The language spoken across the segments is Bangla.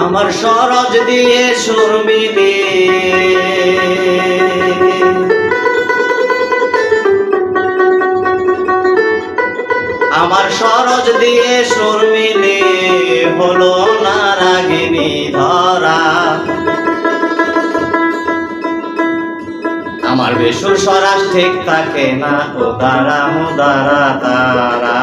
আমার সরজ দিয়ে সুর মিলিয়ে আমার সরজ দিয়ে সুর মিলিয়ে হলো না রাগিনী ধরা। আমার বেসুর স্বরাজ ঠিক থাকে না ও দাঁড়া মুদারা তারা।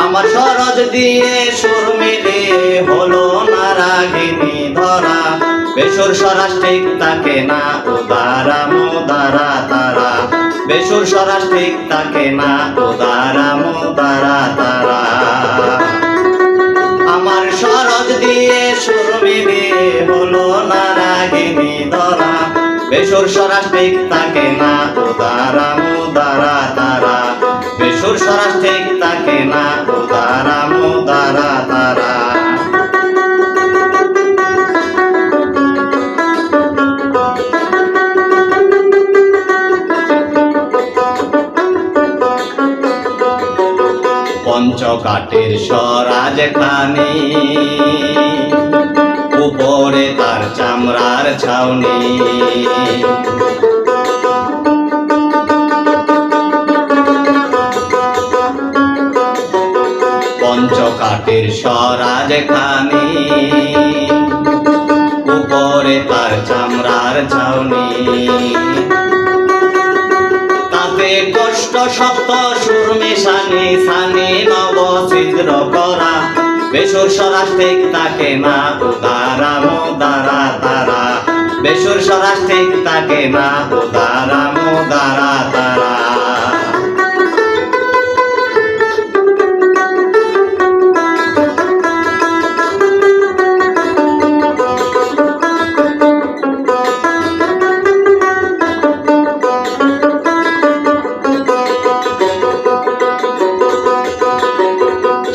আমার সরজ দিয়ে সুর মিলে হলো না রাগিনী ধরা। বেসুর স্বরাজ ঠিক থাকে না ও দাঁড়া মুদারা তারা। বেসুর স্বরাজ ঠিক থাকে না ও দাঁড়া মুদারা তারা। আমার সরজ দিয়ে সুর মিলে হলো না রাগিনী ধরা। বেসুর স্বরাজ ঠিক থাকে না ও দাঁড়া মুদারা তারা। বেসুর স্বরাজ ঠিক থাকে না ও দাঁড়া মুদারা তারা। পঞ্চকাঠের স্বরাজ খানি উপরে তার চামড়ার ছাউনি। পঞ্চকাঠের স্বরাজ খানি উপরে তার চামড়ার ছাউনি। তাতে কষ্ট সপ্ত সুর মেশানি সানি নব ছিদ্র করা। বেসুর স্বরাজ ঠিক থাকে না ও দাঁড়া মুদারা তারা। বেসুর স্বরাজ ঠিক থাকে না ও দাঁড়া মুদারা তারা।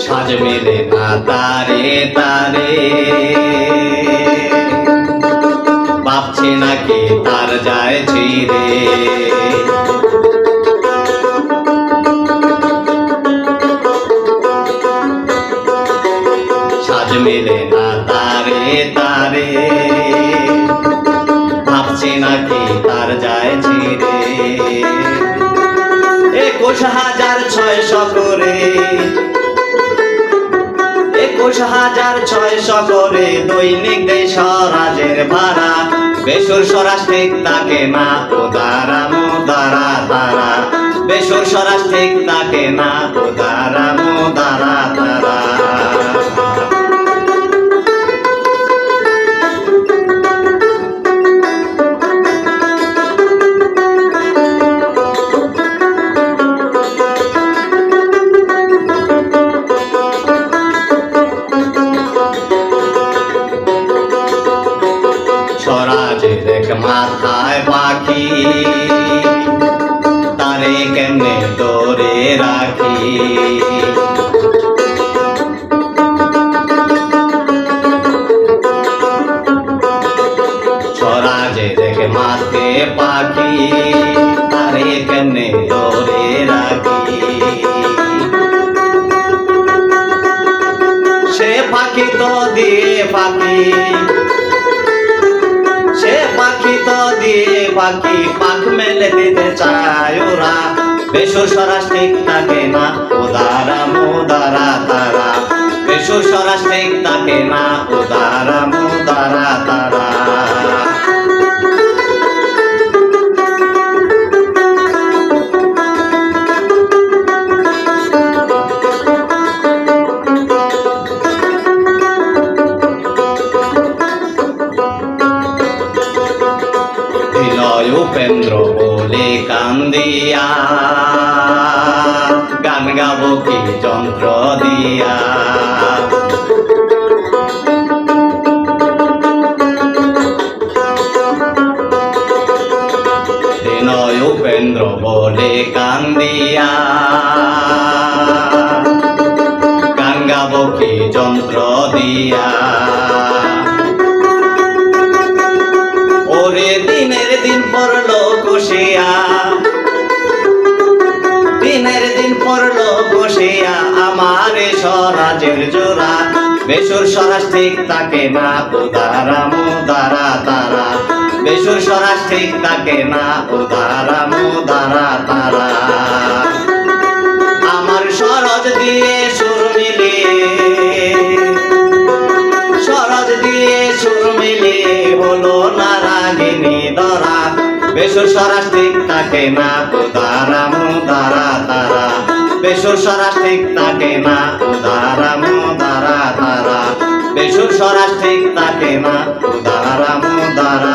সাজ মেলে না তারে তারে ভাবছি নাকি তার যায় ছিঁড়ে। সাজ মেলে না তারে তারে ভাবছি নাকি তার যায় ছিঁড়ে। 21,600 করে 21,600 করে দৈনিক দেয় স্বরাজের ভাড়া। বেসুর স্বরাজ ঠিক থাকে না ও দাঁড়া মুদারা তারা। বেসুর স্বরাজ ঠিক থাকে না ও দাঁড়া মুদারা তারা। স্বরাজের এক মাথায় পাখি তারে কেমনে ধরে রাখি। স্বরাজের এক মাথে পাখি তারে কেমনে ধরে রাখি। সে পাখি তো দিয়ে পাখি সে পাখি তো দিয়ে পাখি পাখ মেলে দিতে চায় ওরা। বেসুর স্বরাজ ঠিক থাকে না ও দাঁড়া মুদারা তারা। বেসুর স্বরাজ ঠিক থাকে না ও দাঁড়া মুদারা তারা। উপেন্দ্র বলে কান্দিয়া গান গাবো কি যন্ত্র দিয়া। উপেন্দ্র বলে কান্দিয়া গান গাবো কি যন্ত্র দিয়া। ওরে দিনের দিন পড়লো কুশিয়া পড়লো বসিয়া আমার স্বরাজের জোড়া বেসুর স্বরাজ ঠিক থাকে না উদারা মুদারা তারা বেসুর স্বরাজ ঠিক থাকে না উদারা মুদারা তারা আমার স্বরাজ দিয়ে সুর মিলিয়ে স্বরাজ দিয়ে সুর মিলিয়ে হলো না রাগিনী ধরা বেসুর স্বরাজ ঠিক থাকে না উদারা মুদারা তারা বেসুর স্বরাজ ঠিক থাকে না উদারা মুদারা তারা বেসুর স্বরাজ ঠিক থাকে না উদারা মুদারা